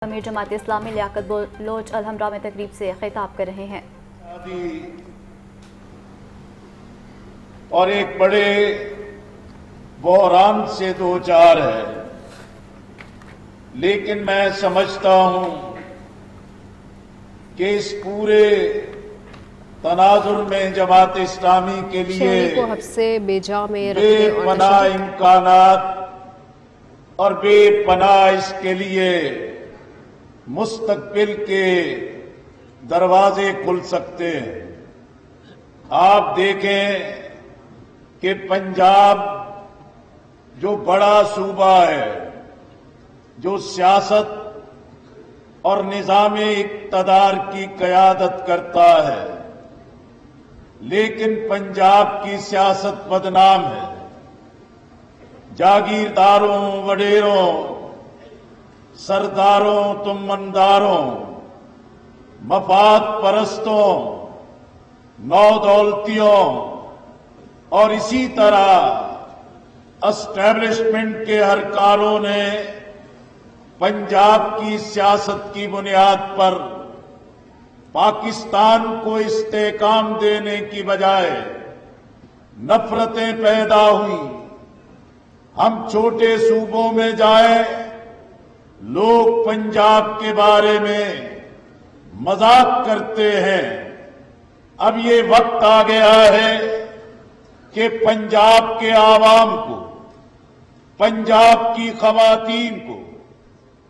امیر جماعت اسلامی لیاقت بلوچ الحمرا میں تقریب سے خطاب کر رہے ہیں۔ اور ایک بڑے بحران سے دوچار ہے، لیکن میں سمجھتا ہوں کہ اس پورے تناظر میں جماعت اسلامی کے لیے شہری کو حبس بے جا میں بے پناہ امکانات اور بے پناہ اس کے لیے مستقبل کے دروازے کھل سکتے ہیں۔ آپ دیکھیں کہ پنجاب جو بڑا صوبہ ہے، جو سیاست اور نظام اقتدار کی قیادت کرتا ہے، لیکن پنجاب کی سیاست بدنام ہے۔ جاگیرداروں، وڈیروں، سرداروں، تمنداروں، مفاد پرستوں، نودولتیوں اور اسی طرح اسٹیبلشمنٹ کے اہلکاروں نے پنجاب کی سیاست کی بنیاد پر پاکستان کو استحکام دینے کی بجائے نفرتیں پیدا ہوئیں۔ ہم چھوٹے صوبوں میں جائیں، لوگ پنجاب کے بارے میں مذاق کرتے ہیں۔ اب یہ وقت آ گیا ہے کہ پنجاب کے عوام کو، پنجاب کی خواتین کو،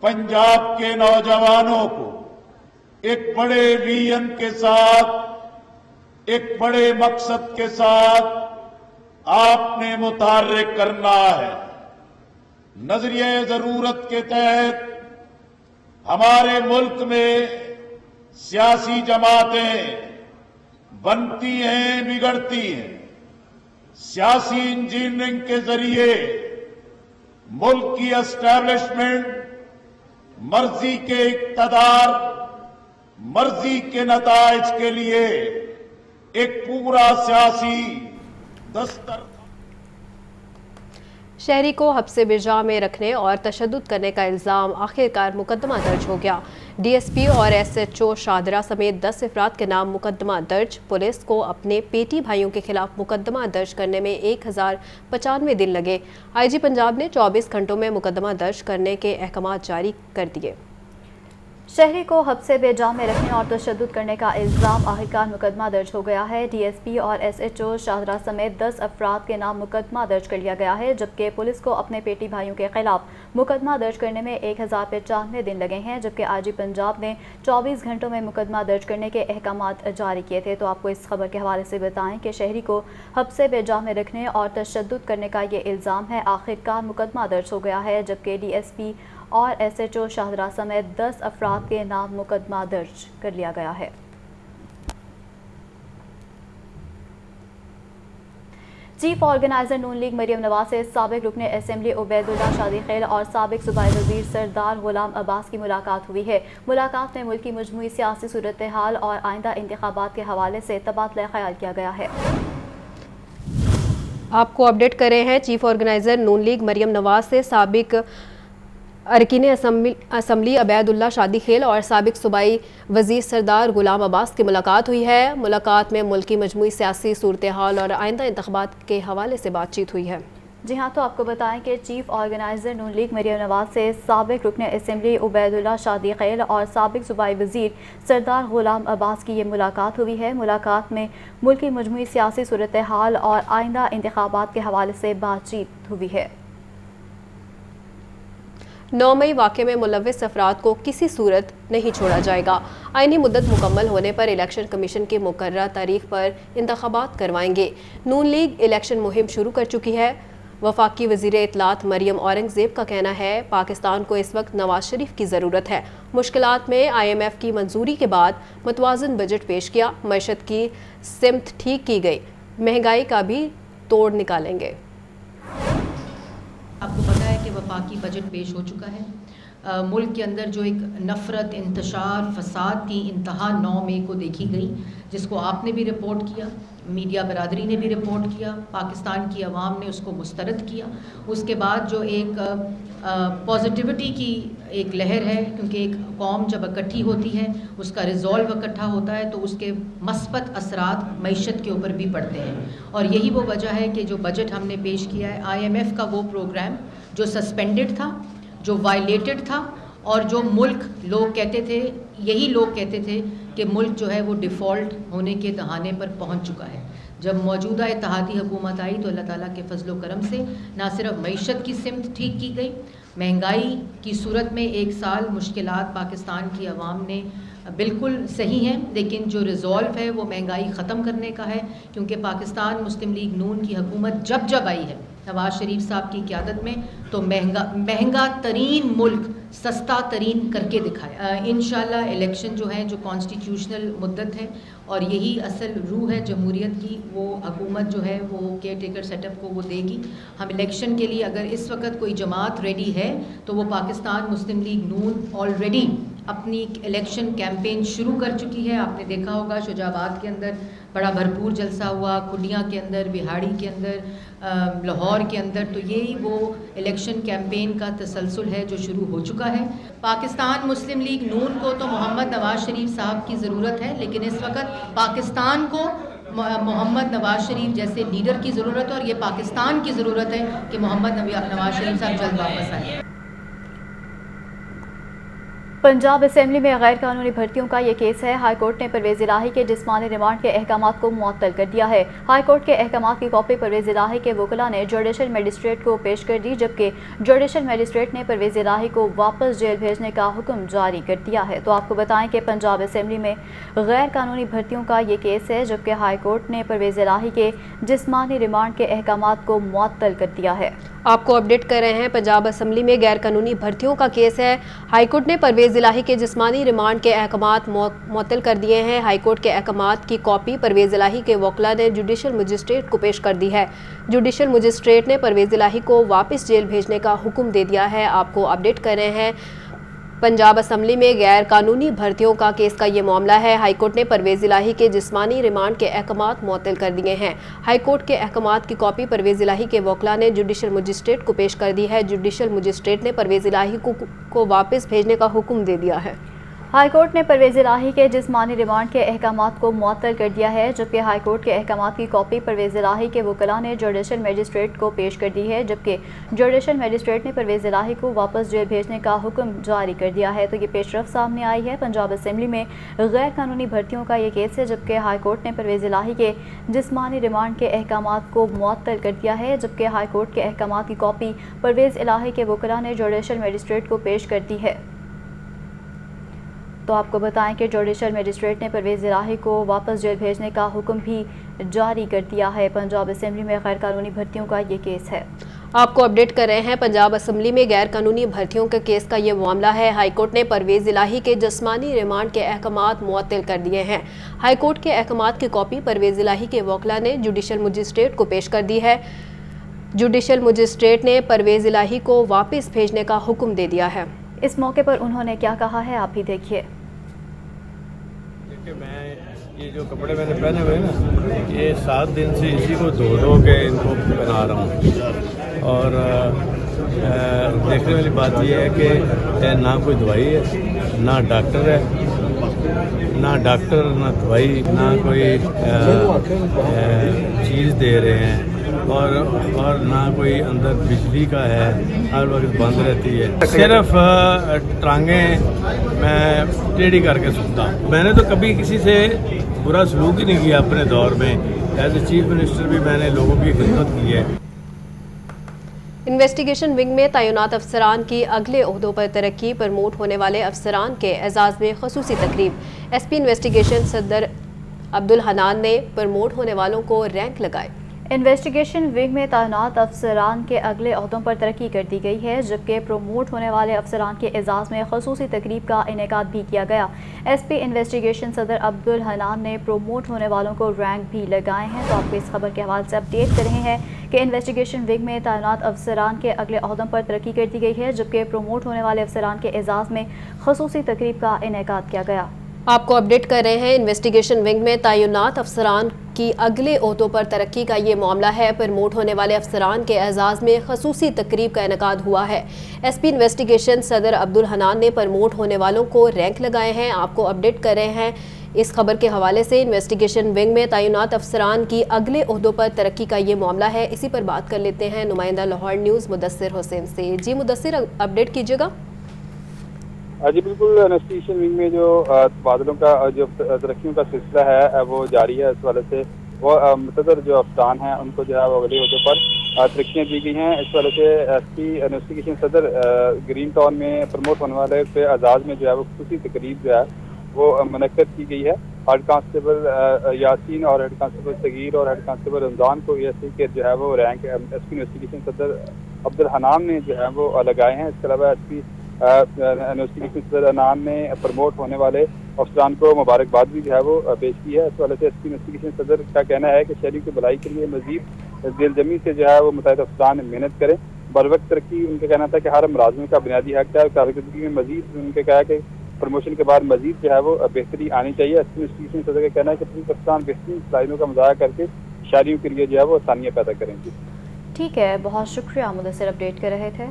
پنجاب کے نوجوانوں کو ایک بڑے ویژن کے ساتھ، ایک بڑے مقصد کے ساتھ آپ نے متحرک کرنا ہے۔ نظریہ ضرورت کے تحت ہمارے ملک میں سیاسی جماعتیں بنتی ہیں، بگڑتی ہیں۔ سیاسی انجینئرنگ کے ذریعے ملک کی اسٹیبلشمنٹ مرضی کے اقتدار، مرضی کے نتائج کے لیے ایک پورا سیاسی دستر۔ شہری کو حبس بے جا میں رکھنے اور تشدد کرنے کا الزام، آخرکار مقدمہ درج ہو گیا۔ ڈی ایس پی اور ایس ایچ او شاہدرہ سمیت 10 افراد کے نام مقدمہ درج۔ پولیس کو اپنے پیٹی بھائیوں کے خلاف مقدمہ درج کرنے میں 1095 دن لگے۔ آئی جی پنجاب نے 24 گھنٹوں میں مقدمہ درج کرنے کے احکامات جاری کر دیے۔ شہری کو حبس بے جا میں رکھنے اور تشدد کرنے کا الزام، آخرکار مقدمہ درج ہو گیا ہے۔ ڈی ایس پی اور ایس ایچ او شاہدرہ سمیت 10 افراد کے نام مقدمہ درج کر لیا گیا ہے، جبکہ پولیس کو اپنے پیٹی بھائیوں کے خلاف مقدمہ درج کرنے میں 1095 دن لگے ہیں، جبکہ آئی جی پنجاب نے 24 گھنٹوں میں مقدمہ درج کرنے کے احکامات جاری کیے تھے۔ تو آپ کو اس خبر کے حوالے سے بتائیں کہ شہری کو حبس بے جا میں رکھنے اور تشدد کرنے کا یہ الزام ہے، آخرکار مقدمہ درج ہو گیا ہے، جبکہ ڈی ایس پی اور ایس ایچ او شاہدرہ سمیت 10 افراد کے نام مقدمہ درج کر لیا گیا ہے۔ چیف آرگنائزر نون لیگ مریم نواز سے سابق رکن اسمبلی عبید اللہ شادی خیل اور سابق صوبائی وزیر سردار غلام عباس کی ملاقات ہوئی ہے۔ ملاقات میں ملک کی مجموعی سیاسی صورتحال اور آئندہ انتخابات کے حوالے سے تبادلہ خیال کیا گیا ہے۔ آپ کو اپڈیٹ کر رہے ہیں، چیف آرگنائزر نون لیگ مریم نواز سے سابق ارکین اسمبلی عبید اللہ شادی خیل اور سابق صوبائی وزیر سردار غلام عباس کی ملاقات ہوئی ہے۔ ملاقات میں ملک کی مجموعی سیاسی صورتحال اور آئندہ انتخابات کے حوالے سے بات چیت ہوئی ہے۔ جی ہاں، تو آپ کو بتائیں کہ چیف آرگنائزر نون لیگ مریم نواز سے سابق رکن اسمبلی عبید اللہ شادی خیل اور سابق صوبائی وزیر سردار غلام عباس کی یہ ملاقات ہوئی ہے۔ ملاقات میں ملک کی مجموعی سیاسی صورتحال اور آئندہ انتخابات کے حوالے سے بات چیت ہوئی ہے۔ 9 مئی واقعے میں ملوث افراد کو کسی صورت نہیں چھوڑا جائے گا۔ آئینی مدت مکمل ہونے پر الیکشن کمیشن کی مقررہ تاریخ پر انتخابات کروائیں گے۔ نون لیگ الیکشن مہم شروع کر چکی ہے۔ وفاقی وزیر اطلاعات مریم اورنگزیب کا کہنا ہے، پاکستان کو اس وقت نواز شریف کی ضرورت ہے۔ مشکلات میں آئی ایم ایف کی منظوری کے بعد متوازن بجٹ پیش کیا، معیشت کی سمت ٹھیک کی گئی، مہنگائی کا بھی توڑ نکالیں گے۔ آپ کو پتہ ہے کہ وفاقی بجٹ پیش ہو چکا ہے۔ ملک کے اندر جو ایک نفرت، انتشار، فساد کی انتہا 9 مئی کو دیکھی گئی، جس کو آپ نے بھی رپورٹ کیا، میڈیا برادری نے بھی رپورٹ کیا، پاکستان کی عوام نے اس کو مسترد کیا۔ اس کے بعد جو ایک پازیٹیوٹی کی ایک لہر ہے، کیونکہ ایک قوم جب اکٹھی ہوتی ہے، اس کا ریزولو اکٹھا ہوتا ہے تو اس کے مثبت اثرات معیشت کے اوپر بھی پڑتے ہیں، اور یہی وہ وجہ ہے کہ جو بجٹ ہم نے پیش کیا ہے، IMF کا وہ پروگرام جو سسپینڈڈ تھا، جو وائلیٹڈ تھا، اور جو ملک لوگ کہتے تھے، یہی لوگ کہتے تھے کہ ملک جو ہے وہ ڈیفالٹ ہونے کے دہانے پر پہنچ چکا ہے، جب موجودہ اتحادی حکومت آئی تو اللہ تعالیٰ کے فضل و کرم سے نہ صرف معیشت کی سمت ٹھیک کی گئی، مہنگائی کی صورت میں ایک سال مشکلات پاکستان کی عوام نے بالکل صحیح ہیں، لیکن جو ریزولو ہے وہ مہنگائی ختم کرنے کا ہے، کیونکہ پاکستان مسلم لیگ نون کی حکومت جب آئی ہے نواز شریف صاحب کی قیادت میں تو مہنگا ترین ملک سستا ترین کر کے دکھایا۔ انشاءاللہ الیکشن جو ہیں، جو کانسٹیٹیوشنل مدت ہے اور یہی اصل روح ہے جمہوریت کی، وہ حکومت جو ہے وہ کیئر ٹیکر سیٹ اپ کو وہ دے گی۔ ہم الیکشن کے لیے اگر اس وقت کوئی جماعت ریڈی ہے تو وہ پاکستان مسلم لیگ نون آلریڈی اپنی الیکشن کیمپین شروع کر چکی ہے۔ آپ نے دیکھا ہوگا شجاع آباد کے اندر بڑا بھرپور جلسہ ہوا، کھڈیاں کے اندر، بہاڑی کے اندر، لاہور کے اندر، تو یہی وہ الیکشن کیمپین کا تسلسل ہے جو شروع ہو چکا ہے۔ پاکستان مسلم لیگ نون کو تو محمد نواز شریف صاحب کی ضرورت ہے، لیکن اس وقت پاکستان کو محمد نواز شریف جیسے لیڈر کی ضرورت ہے، اور یہ پاکستان کی ضرورت ہے کہ محمد نواز شریف صاحب جلد واپس آئیں۔ پنجاب اسمبلی میں غیر قانونی بھرتیوں کا یہ کیس ہے۔ ہائی کورٹ نے پرویز الہی کے جسمانی ریمانڈ کے احکامات کو معطل کر دیا ہے۔ ہائی کورٹ کے احکامات کی کاپی پرویز الہی کے وکلاء نے جوڈیشل میجسٹریٹ کو پیش کر دی، جبکہ جوڈیشل میجسٹریٹ نے پرویز الہی کو واپس جیل بھیجنے کا حکم جاری کر دیا ہے۔ تو آپ کو بتائیں کہ پنجاب اسمبلی میں غیر قانونی بھرتیوں کا یہ کیس ہے، جبکہ ہائی کورٹ نے پرویز الہی کے جسمانی ریمانڈ کے احکامات کو معطل کر دیا ہے۔ آپ کو اپڈیٹ کر رہے ہیں، پنجاب اسمبلی میں غیر قانونی بھرتیوں کا کیس ہے۔ ہائی کورٹ نے پرویز الہی کے جسمانی ریمانڈ کے احکامات معطل کر دیے ہیں۔ ہائی کورٹ کے احکامات کی کاپی پرویز الہی کے وکلاء نے جوڈیشل مجسٹریٹ کو پیش کر دی ہے۔ جوڈیشل مجسٹریٹ نے پرویز الہی کو واپس جیل بھیجنے کا حکم دے دیا ہے۔ آپ کو اپڈیٹ کر رہے ہیں، پنجاب اسمبلی میں غیر قانونی بھرتیوں کا کیس کا یہ معاملہ ہے۔ ہائی کورٹ نے پرویز الہی کے جسمانی ریمانڈ کے احکامات معطل کر دیے ہیں۔ ہائی کورٹ کے احکامات کی کاپی پرویز الہی کے وکلاء نے جوڈیشل مجسٹریٹ کو پیش کر دی ہے۔ جوڈیشل مجسٹریٹ نے پرویز الہی کو واپس بھیجنے کا حکم دے دیا ہے۔ ہائی کورٹ نے پرویز الہی کے جسمانی ریمانڈ کے احکامات کو معطل کر دیا ہے، جبکہ ہائی کورٹ کے احکامات کی کاپی پرویز الہی کے وکلاء نے جوڈیشل میجسٹریٹ کو پیش کر دی ہے، جبکہ جوڈیشل میجسٹریٹ نے پرویز الہی کو واپس جیل بھیجنے کا حکم جاری کر دیا ہے۔ تو یہ پیش رفت سامنے آئی ہے۔ پنجاب اسمبلی میں غیر قانونی بھرتیوں کا یہ کیس ہے، جبکہ ہائی کورٹ نے پرویز الہی کے جسمانی ریمانڈ کے احکامات کو معطل کر دیا ہے، جبکہ ہائی کورٹ کے احکامات کی کاپی پرویز الہی کے وکلاء نے جوڈیشل میجسٹریٹ کو پیش کر دی ہے۔ تو آپ کو بتائیں کہ جوڈیشل میجسٹریٹ نے پرویز الہی کو واپس جیل بھیجنے کا حکم بھی جاری کر دیا ہے۔ پنجاب اسمبلی میں غیر قانونی بھرتیوں کا یہ کیس ہے۔ آپ کو اپڈیٹ کر رہے ہیں، پنجاب اسمبلی میں غیر قانونی بھرتیوں کے کیس کا یہ معاملہ ہے۔ ہائی کورٹ نے پرویز الہی کے جسمانی ریمانڈ کے احکامات معطل کر دیے ہیں۔ ہائی کورٹ کے احکامات کی کاپی پرویز الہی کے وکلاء نے جوڈیشل مجسٹریٹ کو پیش کر دی ہے۔ جوڈیشل مجسٹریٹ نے پرویز الہی کو واپس بھیجنے کا حکم دے دیا ہے۔ اس موقع پر انہوں نے کیا کہا ہے، آپ بھی دیکھیے۔ میں یہ جو کپڑے میں نے پہنے ہوئے ہیں نا، یہ 7 دن سے اسی کو دھو کے ان کو پہنا رہا ہوں، اور دیکھنے والی بات یہ ہے کہ نہ کوئی دوائی ہے، نہ ڈاکٹر ہے، نہ دوائی، نہ کوئی چیز دے رہے ہیں، اور نہ کوئی اندر بجلی کا ہے، ہر وقت بند رہتی ہے۔ صرف ٹانگیں میں ٹیڑھی کر کے سنتا ہوں۔ میں نے تو کبھی کسی سے برا سلوک ہی نہیں کیا اپنے دور میں، ایز اے چیف منسٹر بھی میں نے لوگوں کی خدمت کی ہے۔ انویسٹیگیشن ونگ میں تعینات افسران کی اگلے عہدوں پر ترقی، پرموٹ ہونے والے افسران کے اعزاز میں خصوصی تقریب۔ ایس پی انویسٹیگیشن صدر عبدالحنان نے پرموٹ ہونے والوں کو رینک لگائے۔ انویسٹیگیشن ونگ میں تعینات افسران کے اگلے عہدوں پر ترقی کر دی گئی ہے، جبکہ پروموٹ ہونے والے افسران کے اعزاز میں خصوصی تقریب کا انعقاد بھی کیا گیا۔ ایس پی انویسٹیگیشن صدر عبدالحنان نے پروموٹ ہونے والوں کو رینک بھی لگائے ہیں۔ تو آپ کو اس خبر کے حوالے سے اپڈیٹ کر رہے ہیں کہ انویسٹیگیشن ونگ میں تعینات افسران کے اگلے عہدوں پر ترقی کر دی گئی ہے، جبکہ پروموٹ ہونے والے افسران کے اعزاز میں خصوصی تقریب کا انعقاد کیا گیا۔ آپ کو اپڈیٹ کر رہے ہیں، انویسٹیگیشن ونگ میں تعینات افسران کی اگلے عہدوں پر ترقی کا یہ معاملہ ہے۔ پرموٹ ہونے والے افسران کے اعزاز میں خصوصی تقریب کا انعقاد ہوا ہے۔ ایس پی انویسٹیگیشن صدر عبدالحنان نے پرموٹ ہونے والوں کو رینک لگائے ہیں۔ آپ کو اپڈیٹ کر رہے ہیں اس خبر کے حوالے سے۔ انویسٹیگیشن ونگ میں تعینات افسران کی اگلے عہدوں پر ترقی کا یہ معاملہ ہے۔ اسی پر بات کر لیتے ہیں نمائندہ لاہور نیوز مدثر حسین سے۔ جی مدثر، اپڈیٹ کیجیے گا۔ جی بالکل، انویسٹیگیشن ونگ میں جو تبادلوں کا جو ترقیوں کا سلسلہ ہے وہ جاری ہے۔ اس والے سے وہ متعدد جو افسران ہیں ان کو جو ہے وہ اگلے عہدوں پر ترقیاں دی گئی ہیں۔ اس والے سے ایس پی انویسٹیگیشن صدر گرین ٹاؤن میں پروموٹ ہونے والے کے اعزاز میں جو ہے وہ خصوصی تقریب جو ہے وہ منعقد کی گئی ہے۔ ہیڈ کانسٹیبل یاسین اور ہیڈ کانسٹیبل صغیر اور ہیڈ کانسٹیبل رمضان کو ایس کے جو ہے وہ رینک ایس پی انویسٹیگیشن صدر عبدالحنان نے جو ہے وہ لگائے ہیں۔ اس کے علاوہ ایس پی انویسٹیگیشن صدر انان نے پروموٹ ہونے والے افسران کو مبارکباد بھی جو ہے وہ پیش کی ہے۔ اس والے سے ایس پی انویسٹیگیشن صدر کا کہنا ہے کہ شہریوں کی بھلائی کے لیے مزید دل جمی سے جو ہے وہ متعدد افسران محنت کریں۔ بروقت ترقی ان کا کہنا تھا کہ ہر ملازم کا بنیادی حق ہے۔ کارکردگی میں مزید ان کے کہا کہ پروموشن کے بعد مزید جو ہے وہ بہتری آنی چاہیے۔ ایس پی انویسٹیگیشن صدر کا کہنا ہے کہ پولیس افسران بہترین صلاحیتوں کا مظاہرہ کر کے شہریوں کے لیے جو ہے وہ آسانیاں پیدا کریں گے۔ ٹھیک ہے، بہت شکریہ مدثر، اپڈیٹ کر رہے تھے۔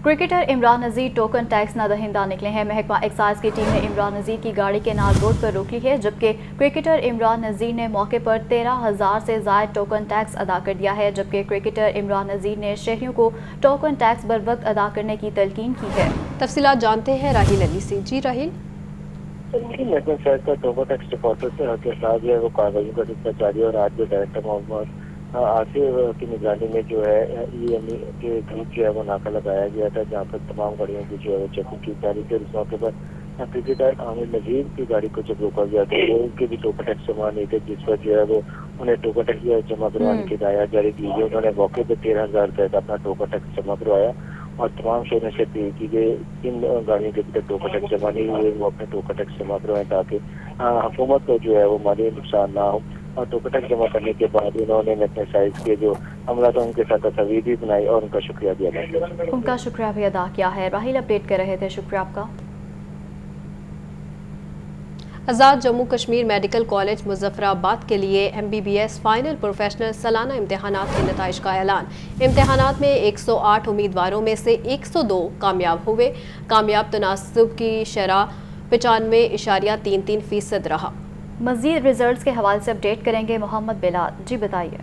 Cricketer Imran Nazir token tax نہ دہندہ نکلے ہیں۔ محکمہ ایکسائز کی ٹیم نے عمران نذیر کی گاڑی کے نال روڈ پر روک لی ہے، جبکہ کرکٹر عمران نذیر نے موقع پر 13,000 سے زائد ٹوکن ٹیکس ادا کر دیا ہے، جبکہ کرکٹر عمران نذیر نے شہریوں کو ٹوکن ٹیکس بر وقت ادا کرنے کی تلقین کی ہے۔ تفصیلات جانتے ہیں راہیل علی سے۔ جی راہیل۔ محکمہ شہر کا ٹوکن ٹیکس ڈپارٹمنٹ سے کے خلاف جو ہے وہ کارروائیوں کا سلسلہ جاری، اور آج جو ڈائریکٹر محمد آصف کی نگرانی میں جو ہے ای ایم ای کے گروپ جو ہے وہ ناکہ لگایا گیا تھا، جہاں پر تمام گاڑیوں کی جو ہے وہ چیکنگ کی جا رہی تھی۔ اس موقع پر کرکٹر عامر نذیر کی گاڑی کو جب روکا گیا تو وہ ان کے بھی ٹوکن ٹیکس جمع نہیں تھے، جس پر جو ہے وہ انہیں ٹوکن ٹیکس جمع کروانے کی ہدایت جاری کی گئی۔ انہوں نے موقع پہ 13,000 روپے کا اپنا ٹوکن ٹیکس جمع کروایا، اور تمام شہروں سے اپیل کی گئی جن گاڑیوں کے اندر ٹوکن ٹیکس جمع نہیں ہوئے وہ اپنے ٹوکن ٹیکس جمع کروائیں، تاکہ حکومت کو جو ہے وہ مالی نقصان نہ ہو۔ اور ٹوکن ٹیکس جمع کرنے کے بعد انہوں نے اپنے سائز کے جو عملہ تھا ان کے ساتھ تصاویر بھی بنائی اور ان کا شکریہ بھی ادا کیا۔ ان کا شکریہ بھی ادا کیا ہے۔ راہیل اپڈیٹ کر رہے تھے، شکریہ آپ کا۔ Azad Jammu Kashmir medical college Muzaffarabad کے لیے M B B S final professional سالانہ امتحانات کے نتائج کا اعلان۔ امتحانات میں 108 امیدواروں میں سے 102 کامیاب ہوئے۔ کامیاب تناسب کی شرح 95.33% رہا۔ مزید ریزلٹس کے حوالے سے اپڈیٹ کریں گے محمد بلال۔ جی بتائیے۔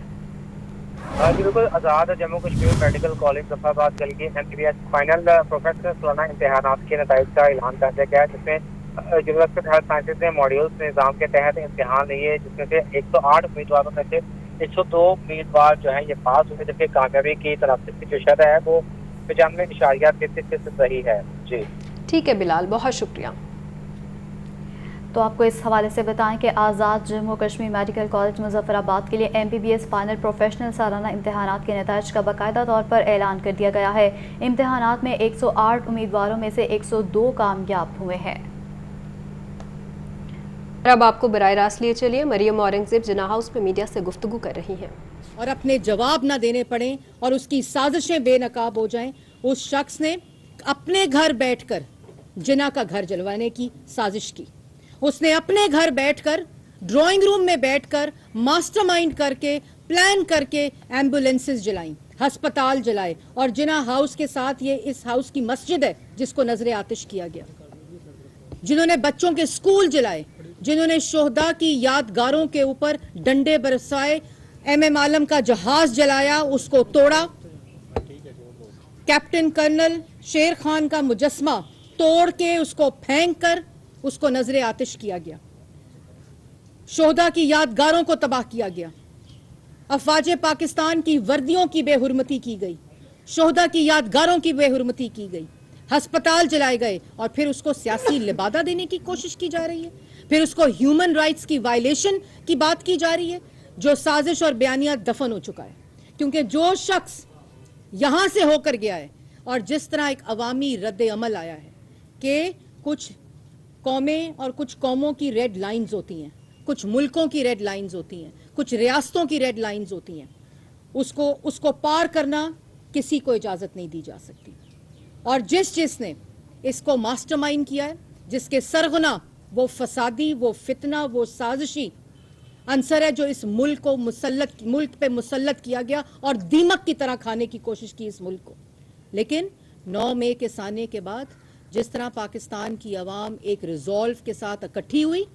جی بالکل، Azad Jammu Kashmir medical college Muzaffarabad کے لیے M B B S final professional سالانہ امتحانات کے نتائج کا اعلان کر دیا گیا ہے، جس میں یونیورسٹی ہیلتھ سائنسز نے ماڈیولز نظام کے تحت امتحان لیے، جس میں سے 108 امیدواروں میں سے 102 امیدوار جو ہیں یہ پاس ہوئے، جبکہ کامیابی کی تناسب کی جو شرح ہے وہ 95.33% رہی ہے۔ جی ٹھیک ہے بلال، بہت شکریہ۔ تو آپ کو اس حوالے سے بتائیں کہ Azad Jammu Kashmir medical college Muzaffarabad کے لیے M B B S final professional سالانہ امتحانات کے نتائج کا باقاعدہ طور پر اعلان کر دیا گیا ہے۔ امتحانات میں 108 امیدواروں میں سے 102 کامیاب ہوئے ہیں۔ اب آپ کو براہ راست لیے چلیے مریم اورنگزیب جناح ہاؤس میں میڈیا سے گفتگو کر رہی ہیں۔ اور اپنے جواب نہ دینے پڑیں اور اس کی سازشیں بے نقاب ہو جائیں۔ اس شخص نے اپنے گھر بیٹھ کر جناح کا گھر جلوانے کی سازش کی۔ اس نے اپنے گھر بیٹھ کر ڈرائنگ روم میں بیٹھ کر ماسٹر مائنڈ کر کے پلان کر کے ایمبولینسز جلائیں، ہسپتال جلائے، اور جناح ہاؤس کے ساتھ یہ اس ہاؤس کی مسجد ہے جس کو نظر آتش کیا گیا، جنہوں نے بچوں کے سکول جلائے، جنہوں نے شہداء کی یادگاروں کے اوپر ڈنڈے برسائے، ایم ایم عالم کا جہاز جلایا، اس کو توڑا، کیپٹن کرنل شیر خان کا مجسمہ توڑ کے اس کو پھینک کر اس کو نظر آتش کیا گیا، شہداء کی یادگاروں کو تباہ کیا گیا، افواج پاکستان کی وردیوں کی بے حرمتی کی گئی، شہداء کی یادگاروں کی بے حرمتی کی گئی، ہسپتال جلائے گئے، اور پھر اس کو سیاسی لبادہ دینے کی کوشش کی جا رہی ہے، پھر اس کو ہیومن رائٹس کی وائلیشن کی بات کی جا رہی ہے، جو سازش اور بیانیہ دفن ہو چکا ہے۔ کیونکہ جو شخص یہاں سے ہو کر گیا ہے، اور جس طرح ایک عوامی رد عمل آیا ہے کہ کچھ قومیں اور کچھ قوموں کی ریڈ لائنز ہوتی ہیں، کچھ ملکوں کی ریڈ لائنز ہوتی ہیں، کچھ ریاستوں کی ریڈ لائنز ہوتی ہیں، اس کو پار کرنا کسی کو اجازت نہیں دی جا سکتی۔ اور جس نے اس کو ماسٹر مائنڈ کیا ہے، جس کے سرغنہ وہ فسادی، وہ فتنہ، وہ سازشی अंसर है जो इस मुल्क पे मुसल्लत किया गया और दीमक की तरह खाने की कोशिश की इस मुल्क को। लेकिन 9 मई के साने के बाद जिस तरह पाकिस्तान की आवाम एक रिजॉल्व के साथ इकट्ठी हुई,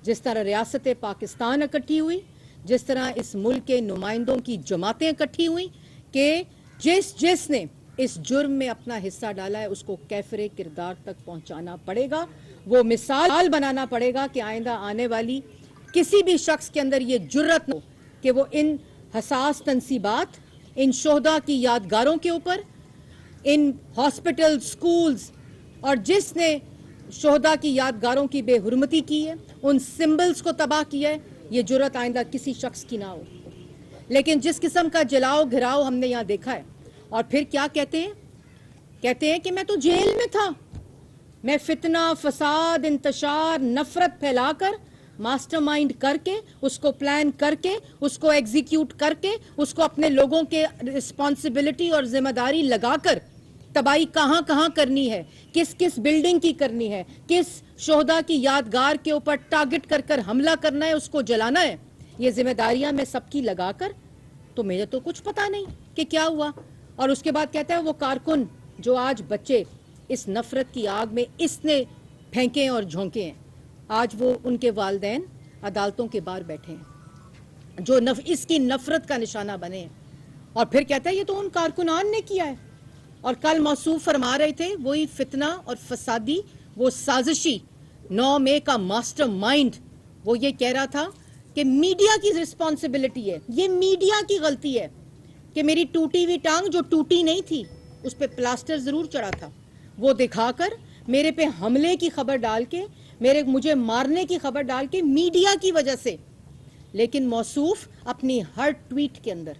जिस तरह रियासत पाकिस्तान इकट्ठी हुई, जिस तरह इस मुल्क के नुमाइंदों की जमातें इकट्ठी हुई कि जिसने इस जुर्म में अपना हिस्सा डाला है उसको कैफरे किरदार तक पहुंचाना पड़ेगा। वो मिसाल बनाना पड़ेगा कि आइंदा आने वाली किसी भी शख्स के अंदर ये जुर्रत हो कि वो इन हसास तनसीबात, इन शोहदा की यादगारों के ऊपर, इन हॉस्पिटल, स्कूल्स और जिसने शोहदा की यादगारों की बेहुरमती की है, उन सिंबल्स को तबाह किया है, ये जुर्रत आइंदा किसी शख्स की ना हो। लेकिन जिस किस्म का जलाओ घिराव हमने यहाँ देखा है, और फिर क्या कहते हैं कि मैं तो जेल में था, मैं फितना, फसाद, इंतशार, नफरत फैलाकर, मास्टरमाइंड करके, उसको प्लान करके, उसको एग्जीक्यूट करके, उसको अपने लोगों के रिस्पॉन्सिबिलिटी और जिम्मेदारी लगाकर तबाही कहाँ कहाँ करनी है, किस किस बिल्डिंग की करनी है, किस शोहदा की यादगार के ऊपर टारगेट कर कर हमला करना है, उसको जलाना है, ये जिम्मेदारियां मैं सबकी लगाकर, तो मुझे तो कुछ पता नहीं कि क्या हुआ। और उसके बाद कहता है वो कारकुन जो आज बच्चे इस नफरत की आग में इसने फेंके और झोंके हैं, आज वो उनके वालिदैन अदालतों के बाहर बैठे हैं जो इसकी नफरत का निशाना बने हैं। और फिर कहता है ये तो उन कारकुनान ने किया है। और कल मौसूफ फरमा रहे थे वही फितना और फसादी, वो साजिशी 9 मई का मास्टरमाइंड, वो ये कह रहा था कि मीडिया की रिस्पॉन्सिबिलिटी है, ये मीडिया की गलती है कि मेरी टूटी हुई टांग जो टूटी नहीं थी उस पे प्लास्टर जरूर चढ़ा था, वो दिखाकर मेरे पे हमले की खबर डाल के, मुझे मारने की खबर डाल के मीडिया की वजह से। लेकिन मौसूफ अपनी हर ट्वीट के अंदर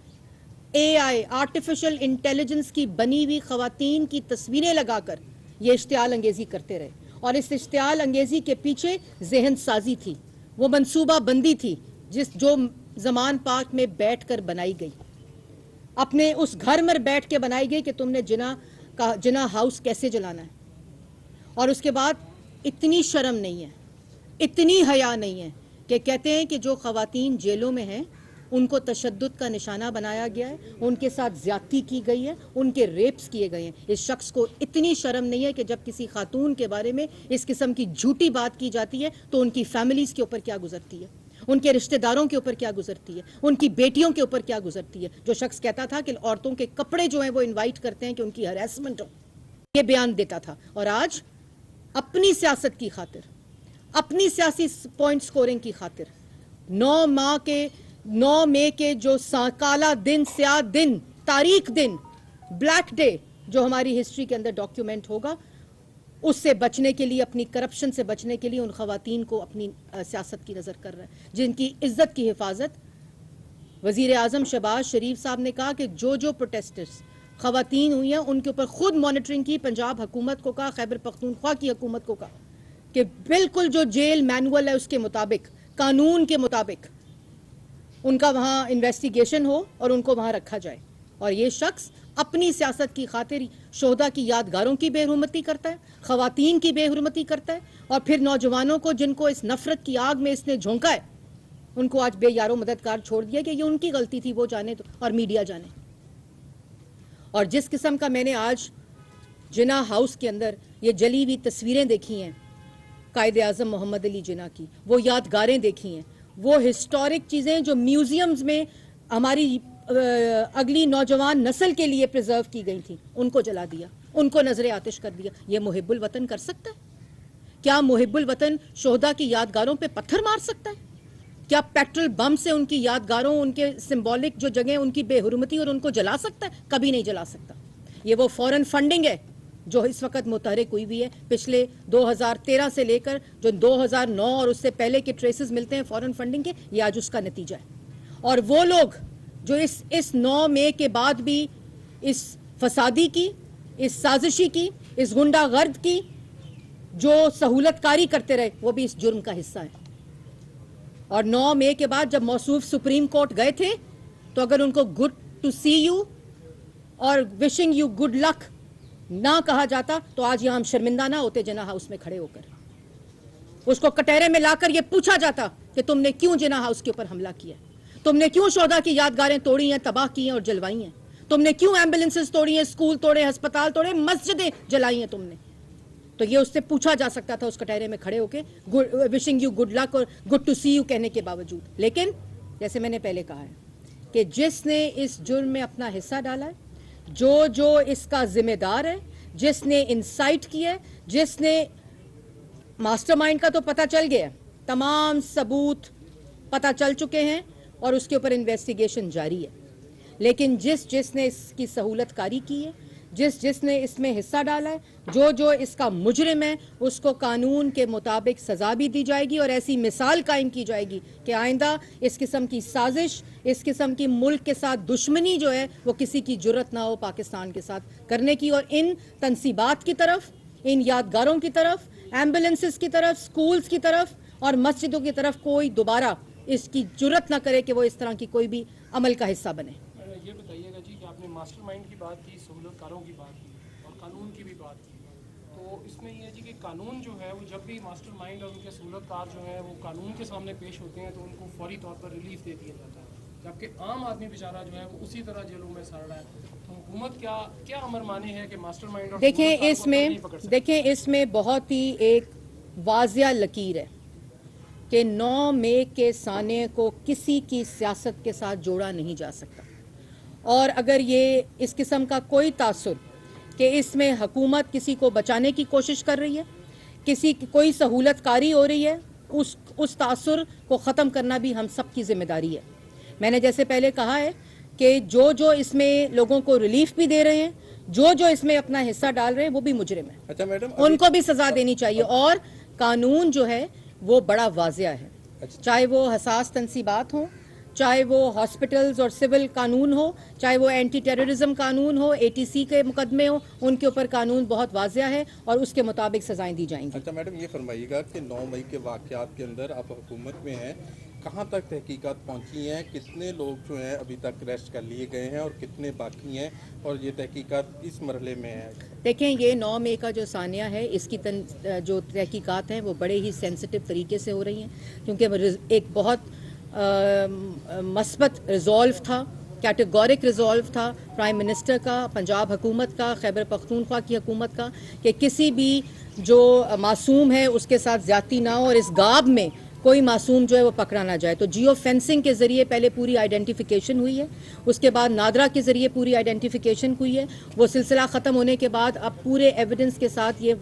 AI, आर्टिफिशियल इंटेलिजेंस की बनी हुई खवातीन की तस्वीरें लगाकर ये इश्तियाल अंगेजी करते रहे। और इस इश्तियाल अंगेजी के पीछे जहन साजी थी, वो मंसूबा बंदी थी जो जमान पार्क में बैठकर बनाई गई, अपने उस घर में बैठ के बनाई गई कि तुमने जिना हाउस कैसे जलाना है। और उसके बाद इतनी शर्म नहीं है, इतनी हया नहीं है कि कहते हैं कि जो खवातीन जेलों में हैं उनको तशद्दुद का निशाना बनाया गया है, उनके साथ ज्यादती की गई है, उनके रेप्स किए गए हैं। इस शख्स को इतनी शर्म नहीं है कि जब किसी खातून के बारे में इस किस्म की झूठी बात की जाती है तो उनकी फैमिलीज के ऊपर क्या गुजरती है, उनके रिश्तेदारों के ऊपर क्या गुजरती है, उनकी बेटियों के ऊपर क्या गुजरती है। जो शख्स कहता था कि औरतों के कपड़े जो हैं वो इन्वाइट करते हैं कि उनकी हरासमेंट हो, ये बयान देता था। और आज अपनी सियासत की खातिर, अपनी सियासी पॉइंट स्कोरिंग की खातिर 9 मई के जो काला दिन, स्याह दिन, तारीख दिन, ब्लैक डे जो हमारी हिस्ट्री के अंदर डॉक्यूमेंट होगा, उससे बचने के लिए, अपनी करप्शन से बचने के लिए उन खवातीन को अपनी सियासत की नजर कर रहा है, जिनकी इज्जत की हिफाजत वजीर आजम शहबाज शरीफ साहब ने कहा कि जो प्रोटेस्टर्स खवातीन हुई हैं उनके ऊपर खुद मॉनिटरिंग की, पंजाब हुकूमत को कहा, खैबर पख्तूनख्वा की हुकूमत को कहा कि बिल्कुल जो जेल मैनुअल है उसके मुताबिक, कानून के मुताबिक उनका वहाँ इन्वेस्टिगेशन हो और उनको वहाँ रखा जाए। और ये शख्स अपनी सियासत की खातिर शोहदा की यादगारों की बेहुरमती करता है, खवातीन की बेहुरमती करता है, और फिर नौजवानों को जिनको इस नफरत की आग में इसने झोंका है उनको आज बेयारो मददगार छोड़ दिया कि ये उनकी गलती थी, वो जाने तो, और मीडिया जाने। और जिस किस्म का मैंने आज जिना हाउस के अंदर ये जली हुई तस्वीरें देखी हैं कायदे आज़म मोहम्मद अली जिना की, वो यादगारें देखी हैं, वो हिस्टोरिक चीज़ें जो म्यूजियम्स में हमारी अगली नौजवान नस्ल के लिए प्रिजर्व की गई थी, उनको जला दिया, उनको नजर आतिश कर दिया। ये मुहिब्बुल वतन कर सकता है? क्या मुहिब्बुल वतन शोहदा की यादगारों पे पत्थर मार सकता है? क्या पेट्रोल बम से उनकी यादगारों, उनके सिंबॉलिक जो जगह, उनकी बेहुरमती और उनको जला सकता है? कभी नहीं जला सकता। ये वो फॉरेन फंडिंग है जो इस वक्त मुतहरिक हुई हुई है, पिछले 2013 से लेकर जो 2009 और उससे पहले के ट्रेसेस मिलते हैं फॉरेन फंडिंग के, ये आज उसका नतीजा है। और वो लोग जो इस 9 मई के बाद भी इस फसादी की, इस साजिशी की, इस गुंडागर्द की जो सहूलतकारी करते रहे, वो भी इस जुर्म का हिस्सा है। और 9 मई के बाद जब मौसूफ सुप्रीम कोर्ट गए थे तो अगर उनको गुड टू सी यू और विशिंग यू गुड लक ना कहा जाता तो आज यहां हम शर्मिंदा ना होते जिना हाउस में खड़े होकर। उसको कटहरे में लाकर ये पूछा जाता कि तुमने क्यों जिना हाउस के ऊपर हमला किया, तुमने क्यों शोहदा की यादगारें तोड़ी हैं, तबाह की हैं और जलवाई हैं, तुमने क्यों एम्बुलेंसेस तोड़ी हैं, स्कूल तोड़े, अस्पताल तोड़े, मस्जिदें जलाई हैं तुमने, तो ये उससे पूछा जा सकता था उस कटहरे में खड़े होके, विशिंग यू गुड लक और गुड टू सी यू कहने के बावजूद। लेकिन जैसे मैंने पहले कहा है कि जिसने इस जुर्म में अपना हिस्सा डाला है, जो इसका जिम्मेदार है, जिसने इंसाइट किया है, जिसने मास्टरमाइंड का तो पता चल गया, तमाम सबूत पता चल चुके हैं और उसके ऊपर इन्वेस्टिगेशन जारी है, लेकिन जिसने इसकी सहूलतकारी की है, जिसने इसमें हिस्सा डाला है, जो इसका मुजरिम है, उसको कानून के मुताबिक सज़ा भी दी जाएगी और ऐसी मिसाल कायम की जाएगी कि आइंदा इस किस्म की साजिश, इस किस्म की मुल्क के साथ दुश्मनी जो है वो किसी की जुर्रत ना हो पाकिस्तान के साथ करने की। और इन तनसीबात की तरफ, इन यादगारों की तरफ, एम्बुलेंसेस की तरफ, स्कूल्स की तरफ और मस्जिदों की तरफ कोई दोबारा इसकी जुर्रत ना करे कि वो इस तरह की कोई भी अमल का हिस्सा बने। ये बताइएगा जी कि आपने मास्टरमाइंड की बात की, सहूलतकारों की बात की और कानून की भी बात की, तो इसमें ये है जी कि कानून जो है वो जब भी मास्टरमाइंड और उनके सहूलतकार जो हैं वो कानून के सामने पेश होते हैं तो उनको फौरी तौर पर रिलीफ दे दिया जाता है, जबकि आम आदमी बेचारा जो है वो उसी तरह जेलों में सड़ रहा है। तो हुकूमत क्या अमर माने है कि मास्टरमाइंड और देखें इसमें बहुत ही एक वाज़िया लकीर है कि 9 मई के साने को किसी की सियासत के साथ जोड़ा नहीं जा सकता, और अगर ये इस किस्म का कोई तासुर कि इसमें हुकूमत किसी को बचाने की कोशिश कर रही है, किसी की कोई सहूलतकारी हो रही है, उस तासुर को ख़त्म करना भी हम सब की जिम्मेदारी है। मैंने जैसे पहले कहा है कि जो इसमें लोगों को रिलीफ भी दे रहे हैं, जो इसमें अपना हिस्सा डाल रहे हैं वो भी मुजरिम है। अच्छा मैडम, उनको भी सज़ा देनी चाहिए और कानून जो है वो बड़ा वाज़िया है। चाहे वो हसास तनसीबात हों, चाहे वो हॉस्पिटल्स और सिविल कानून हो, चाहे वो एंटी टेररिज्म कानून हो, ATC के मुकदमे हो, उनके ऊपर कानून बहुत वाज़िया है और उसके मुताबिक सजाएं दी जाएंगी। अच्छा मैडम, ये फरमाइएगा कि 9 मई के वाक़यात के अंदर आप हुकूमत में हैं, कहाँ तक तहकीकात पहुँची हैं, कितने लोग जो हैं अभी तक अरेस्ट कर लिए गए हैं और कितने बाकी हैं, और ये तहकीकात इस मरहले में है? देखें, ये 9 मई का जो सानिया है इसकी जो तहकीकात हैं वो बड़े ही सेंसिटिव तरीके से हो रही हैं, क्योंकि एक बहुत मस्बत रिजॉल्व था, कैटेगोरिक रिजॉल्व था प्राइम मिनिस्टर का, पंजाब हुकूमत का, खैबर पख्तूनख्वा की हुकूमत का कि किसी भी जो मासूम है उसके साथ ज़्यादती ना हो और इस गाब में कोई मासूम जो है वो पकड़ा ना जाए। तो जियो फेंसिंग के ज़रिए पहले पूरी आइडेंटिफिकेशन हुई है, उसके बाद नादरा के ज़रिए पूरी आइडेंटिफिकेशन हुई है। वो सिलसिला ख़त्म होने के बाद अब पूरे एविडेंस के साथ ये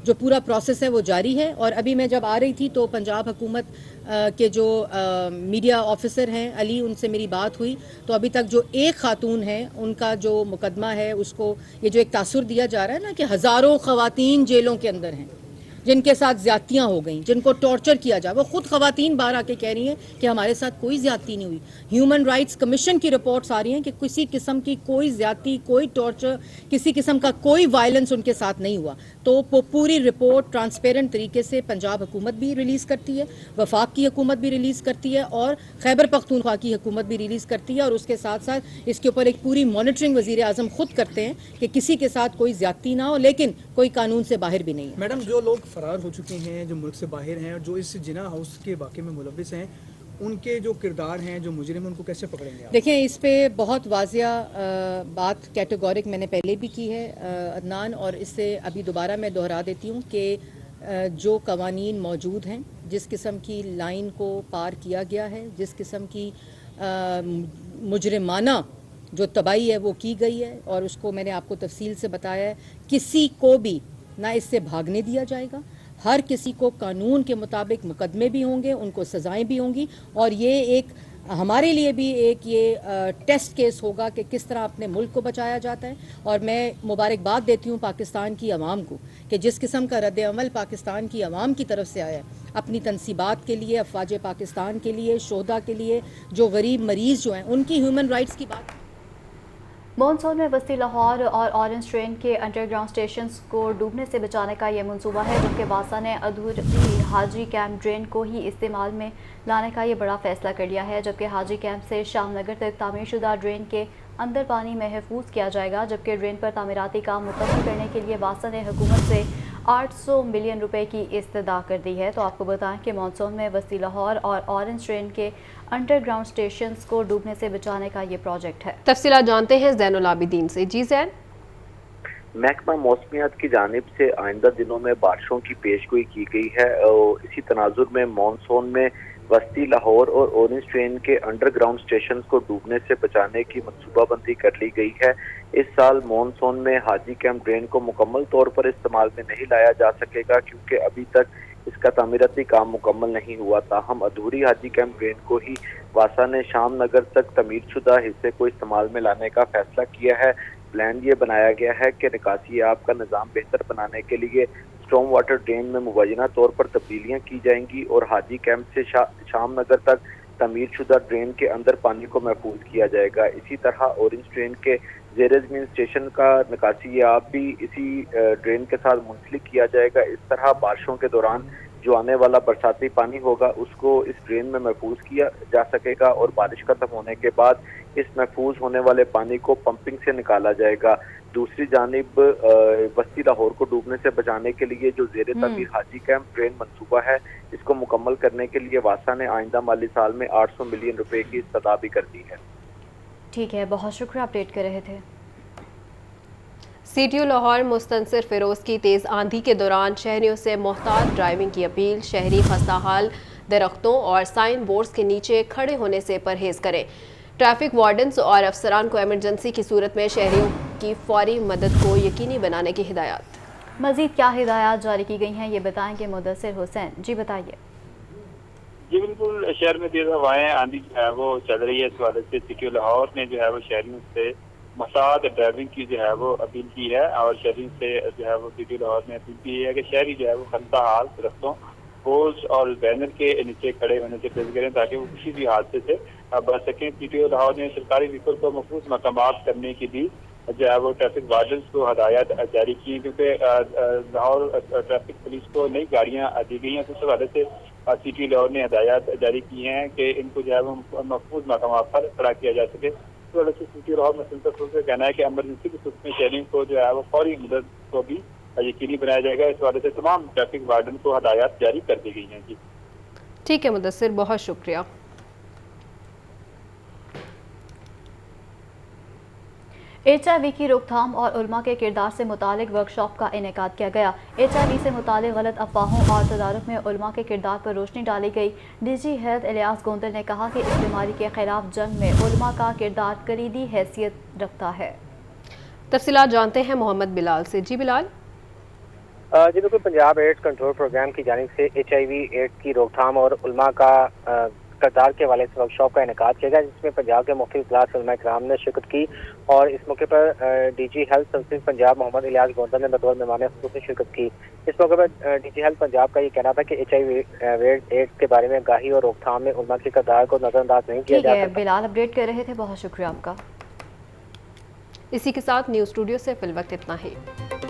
जो पूरा प्रोसेस है वो जारी है। और अभी मैं जब आ रही थी तो पंजाब हुकूमत के जो मीडिया ऑफिसर हैं अली, उनसे मेरी बात हुई तो अभी तक जो एक खातून है उनका जो मुकदमा है उसको ये जो एक तासुर दिया जा रहा है ना कि हज़ारों ख़वातीन जेलों के अंदर हैं जिनके साथ ज़्यादतियाँ हो गई, जिनको टॉर्चर किया जाए, वो ख़ुद ख़वातीन बाहर आके कह रही हैं कि हमारे साथ कोई ज़्यादती नहीं हुई। ह्यूमन राइट्स कमीशन की रिपोर्ट्स आ रही हैं कि किसी किस्म की कोई ज़्यादती, कोई टॉर्चर, किसी किस्म का कोई वायलेंस उनके साथ नहीं हुआ। तो वो पूरी रिपोर्ट ट्रांसपेरेंट तरीके से पंजाब हुकूमत भी रिलीज़ करती है, वफाक की हुकूमत भी रिलीज़ करती है और खैबर पख्तूनख्वा की हुकूमत भी रिलीज़ करती है, और उसके साथ साथ इसके ऊपर एक पूरी मॉनिटरिंग वज़ीर आज़म खुद करते हैं कि किसी के साथ कोई ज़्यादती ना हो, लेकिन कोई कानून से बाहर भी नहीं है। मैडम, जो लोग फरार हो चुके हैं, जो मुल्क से बाहर हैं और जो इस जिना हाउस के वाक़े में मुलविस हैं, उनके जो किरदार हैं, जो मुजरिम, उनको कैसे पकड़ेंगे आप? देखें, इस पे बहुत वाज़िया बात कैटेगोरिक मैंने पहले भी की है अदनान, और इससे अभी दोबारा मैं दोहरा देती हूँ कि जो कवानीन मौजूद हैं, जिस किस्म की लाइन को पार किया गया है, जिस किस्म की मुजरिमाना जो तबाही है वो की गई है, और उसको मैंने आपको तफसील से बताया है, किसी को भी ना इससे भागने दिया जाएगा। हर किसी को कानून के मुताबिक मुकदमे भी होंगे, उनको सज़ाएं भी होंगी, और ये एक हमारे लिए भी एक ये टेस्ट केस होगा कि किस तरह अपने मुल्क को बचाया जाता है। और मैं मुबारकबाद देती हूँ पाकिस्तान की आवाम को कि जिस किस्म का रद्द अमल पाकिस्तान की आवाम की तरफ से आया है अपनी तनसीबात के लिए, अफवाज पाकिस्तान के लिए, शोहदा के लिए, जो गरीब मरीज़ जो हैं उनकी ह्यूमन राइट्स की बात। मॉनसून में बस्ती लाहौर और ऑरेंज ट्रेन के अंडरग्राउंड स्टेशंस को डूबने से बचाने का यह मंसूबा है, जबकि वासा ने अधूरी हाजी कैंप ड्रेन को ही इस्तेमाल में लाने का ये बड़ा फैसला कर लिया है, जबकि हाजी कैंप से शामनगर तक तामीरशुदा ड्रेन के अंदर पानी महफूज किया जाएगा, जबकि ड्रेन पर तामीराती काम मुकम्मल करने के लिए वासा ने हुकूमत से 800 मिलियन रुपए की इस्तदा कर दी है। तो आपको बताएं कि मानसून में वस्ती लाहौर और ऑरेंज ट्रेन के अंडरग्राउंड स्टेशंस को डूबने से बचाने का ये प्रोजेक्ट है। तफसीलात जानते हैं ज़ैनुल आबिदीन से। जी ज़ैन। महकमा मौसमियात की जानिब से आइंदा दिनों में बारिशों की पेशगोई की गई है और इसी तनाजुर में मानसून में वस्ती लाहौर और ऑरेंज ट्रेन के अंडरग्राउंड स्टेशन को डूबने से बचाने की मनसूबाबंदी कर ली गई है। इस साल मानसून में हाजी कैंप ड्रेन को मुकम्मल तौर पर इस्तेमाल में नहीं लाया जा सकेगा क्योंकि अभी तक इसका तामीराती काम मुकम्मल नहीं हुआ। ताहम अधूरी हाजी कैंप ड्रेन को ही वासा ने शाम नगर तक तमीर शुदा हिस्से को इस्तेमाल में लाने का फैसला किया है। प्लान ये बनाया गया है कि निकासी आब का निज़ाम बेहतर बनाने के लिए स्टॉर्म वाटर ड्रेन में मुबैना तौर पर तब्दीलियाँ की जाएंगी और हाजी कैंप से शाम नगर तक तमीर शुदा ड्रेन के अंदर पानी को महफूज किया जाएगा। इसी तरह ऑरेंज ट्रेन के ज़ेर ज़मीन स्टेशन का निकासी आब भी इसी ड्रेन के साथ मुंसलिक किया जाएगा। इस तरह बारिशों के दौरान जो आने वाला बरसाती पानी होगा उसको इस ड्रेन में महफूज किया जा सकेगा और बारिश खत्म होने के बाद इस महफूज होने वाले पानी को पंपिंग से निकाला जाएगा। दूसरी जानिब वस्ती लाहौर को डूबने से बचाने के लिए जो ज़ेर तमीर हाजी कैंप ट्रेन मंसूबा है इसको मुकम्मल करने के लिए वासा ने आइंदा माली साल में 800 मिलियन रुपए की इस्तदा भी कर दी है। ठीक है, बहुत शुक्रिया, अपडेट कर रहे थे। CTO लाहौर मुस्तनसिर फिरोज़ की तेज़ आंधी के दौरान शहरियों से मोहतात ड्राइविंग की अपील। शहरी खस्ताहाल दरख्तों और साइन बोर्ड्स के नीचे खड़े होने से परहेज़ करें। ट्रैफिक वार्डन्स और अफसरान को एमरजेंसी की सूरत में शहरियों की फौरी मदद को यकीनी बनाने की हिदायत। मज़ीद क्या हिदायत जारी की गई हैं ये बताएंगे मुदस्सिर हुसैन। जी बताइए। जी बिल्कुल, शहर में तेज हवाएं आंधी जो है वो चल रही है। इस वजह से CTO लाहौर ने जो है वो शहरियों से मसाद ड्राइविंग की जो है वो अपील की है और शहरी से जो है वो CTO लाहौर ने अपील की है कि शहरी जो है वो खस्ताहाल दरख्तों पोल्स और बैनर के नीचे खड़े होने से परहेज करें ताकि वो किसी भी हादसे से बच सकें। CTO लाहौर ने सरकारी व्हीकल को महफूज मकामात करने की भी जो है वो ट्रैफिक वार्डन्स को हदायत जारी की क्योंकि लाहौर ट्रैफिक पुलिस को नई गाड़ियाँ दी गई हैं। तो इस वजह से CTO लाहौर ने हदायत जारी की हैं कि इनको जो है वो महफूज मकामात पर खड़ा किया जा सके। इस वजह से CTO लाहौर मुस्तनसिर से कहना है कि एमरजेंसी की सूरत में शहरियों को जो है वो फौरी मदद को भी यकीनी बनाया जाएगा। इस वजह से तमाम ट्रैफिक वार्डन को हदायत जारी कर दी गई हैं। जी ठीक है मुदस्सिर, बहुत शुक्रिया। HIV की रोकथाम और उल्मा के किरदार से मुतालिक वर्कशॉप का इनेकाद किया गया। HIV से मुतालिक गलत अफवाहों और तदारुक में उल्मा के किरदार पर रोशनी डाली गई। DG हेल्थ इलियास गोंदल ने कहा कि इस बीमारी के खिलाफ जंग में उल्मा का किरदार कलीदी हैसियत रखता है। तफसीलात जानते हैं मोहम्मद बिलाल से। जी बिलाल। जी बिल्कुल, पंजाब एड्स कंट्रोल प्रोग्राम की जानिब से HIV एड्स की रोकथाम और उल्मा का किरदार के हवाले से वर्कशॉप का इनेकाद किया गया जिसमें पंजाब के मुख्तलिफ इजलास उलमा इकराम ने शिरकत की और इस मौके पर DG health services Punjab Mohammad Ilyas Gondal ने बतौर मेहमान खुसूसी शिरकत की। इस मौके पर DG हेल्थ पंजाब का ये कहना था कि HIV एड्स के बारे में आगाही और रोकथाम में उलमा के किरदार को नजरअंदाज नहीं किया जा सकता। बिलाल अपडेट कर रहे थे, बहुत शुक्रिया आपका। इसी के साथ न्यूज़ स्टूडियो से फिल वक्त इतना ही।